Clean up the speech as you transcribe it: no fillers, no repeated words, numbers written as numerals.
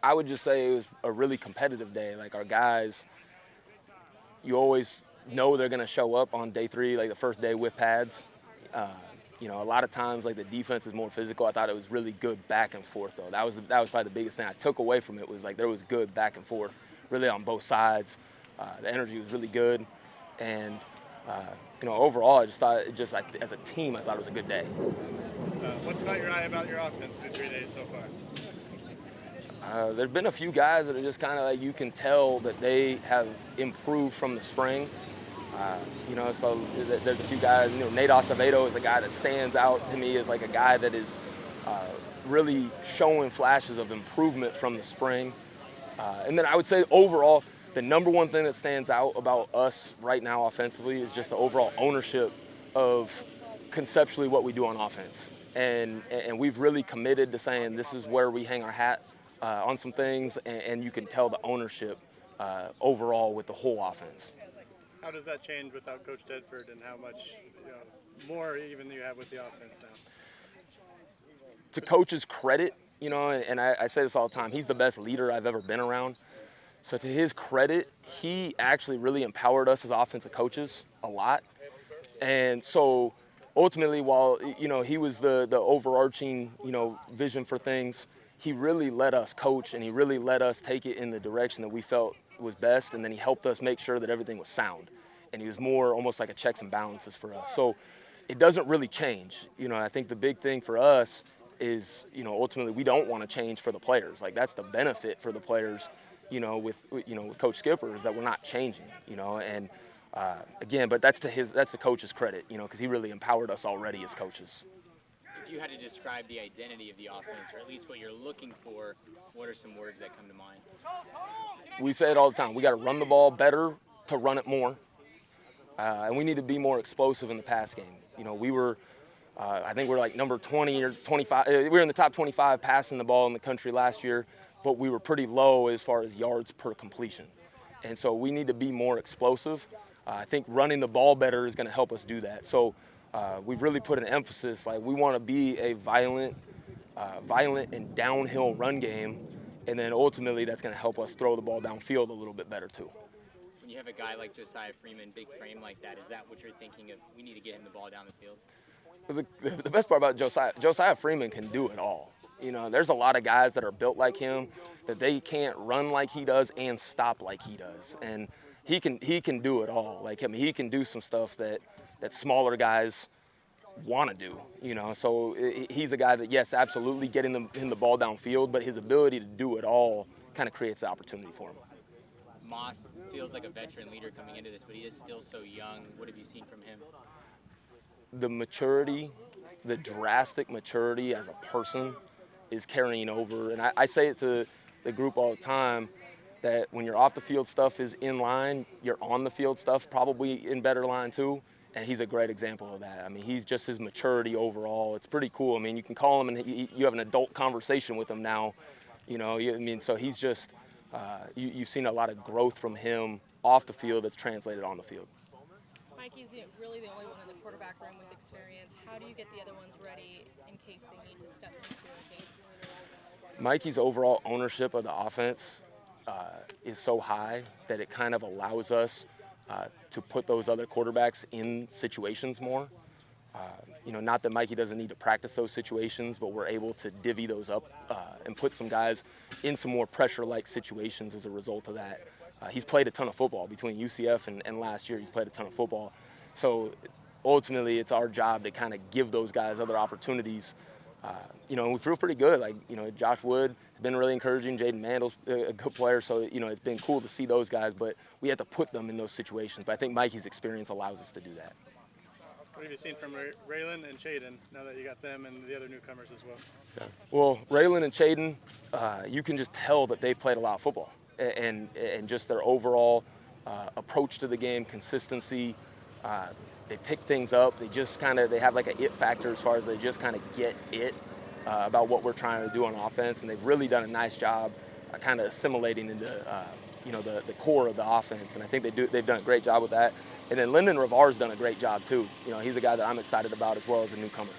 I would just say it was a really competitive day. Like our guys, you always know they're going to show up on day 3, like the first day with pads. Uh, a lot of times like the defense is more physical. I thought it was really good back and forth though. That was probably the biggest thing I took away from it was like there was good back and forth, really on both sides. The energy was really good, and uh, overall I just thought as a team I thought it was a good day. What's caught your eye about your offense through 3 days so far? There's been a few guys that are just kind of like you can tell that they have improved from the spring. So there's a few guys. Nate Acevedo is a guy that stands out to me as like a guy that is uh, really showing flashes of improvement from the spring. And then I would say overall, the number one thing that stands out about us right now offensively is just the overall ownership of conceptually what we do on offense. And we've really committed to saying this is where we hang our hat on some things, and you can tell the ownership overall with the whole offense. How does that change without Coach Tedford, and how much more even you have with the offense now? To Coach's credit, and I say this all the time, he's the best leader I've ever been around. So to his credit, he actually really empowered us as offensive coaches a lot. And so ultimately, while he was the overarching vision for things, he really let us coach and he really let us take it in the direction that we felt was best. And then he helped us make sure that everything was sound. And he was more almost like a checks and balances for us. So it doesn't really change. I think the big thing for us is ultimately we don't want to change for the players. Like that's the benefit for the players. With Coach Skipper is that we're not changing. And again, but that's the coach's credit, because he really empowered us already as coaches. If you had to describe the identity of the offense, or at least what you're looking for, what are some words that come to mind? We say it all the time. We got to run the ball better to run it more, and we need to be more explosive in the pass game. We were, I think we're like number 20 or 25. We were in the top 25 passing the ball in the country last year, but we were pretty low as far as yards per completion. And so we need to be more explosive. I think running the ball better is going to help us do that. So we've really put an emphasis, like we want to be a violent and downhill run game, and then ultimately that's going to help us throw the ball downfield a little bit better too. When you have a guy like Josiah Freeman, big frame like that, is that what you're thinking of? We need to get him the ball down the field. The best part about Josiah Freeman can do it all. There's a lot of guys that are built like him that they can't run like he does and stop like he does, and he can do it all. Like he can do some stuff that smaller guys want to do. So he's a guy that yes, absolutely getting the ball downfield, but his ability to do it all kind of creates the opportunity for him. Moss feels like a veteran leader coming into this, but he is still so young. What have you seen from him? The maturity, the drastic maturity as a person is carrying over. And I say it to the group all the time that when your off the field stuff is in line, your on the field stuff probably in better line too. And he's a great example of that. I mean, he's just his maturity overall. It's pretty cool. I mean, you can call him and you have an adult conversation with him now. So he's just, you've seen a lot of growth from him off the field that's translated on the field. Mikey's really the only one in the quarterback room with experience. How do you get the other ones ready in case they need to step into a game? Mikey's overall ownership of the offense is so high that it kind of allows us to put those other quarterbacks in situations more. Not that Mikey doesn't need to practice those situations, but we're able to divvy those up and put some guys in some more pressure-like situations as a result of that. He's played a ton of football between UCF and last year. He's played a ton of football. So ultimately, it's our job to kind of give those guys other opportunities. And we feel pretty good. Like, Josh Wood has been really encouraging. Jaden Mandel's a good player. So, it's been cool to see those guys, but we have to put them in those situations. But I think Mikey's experience allows us to do that. What have you seen from Raylan and Chaden now that you got them and the other newcomers as well? Yeah. Well, Raylan and Chaden, you can just tell that they've played a lot of football. And just their overall approach to the game, consistency. They pick things up. They have like a it factor as far as they just kind of get it about what we're trying to do on offense. And they've really done a nice job kind of assimilating into the core of the offense. And I think they've done a great job with that. And then Lyndon Ravar's done a great job too. He's a guy that I'm excited about as well as a newcomer.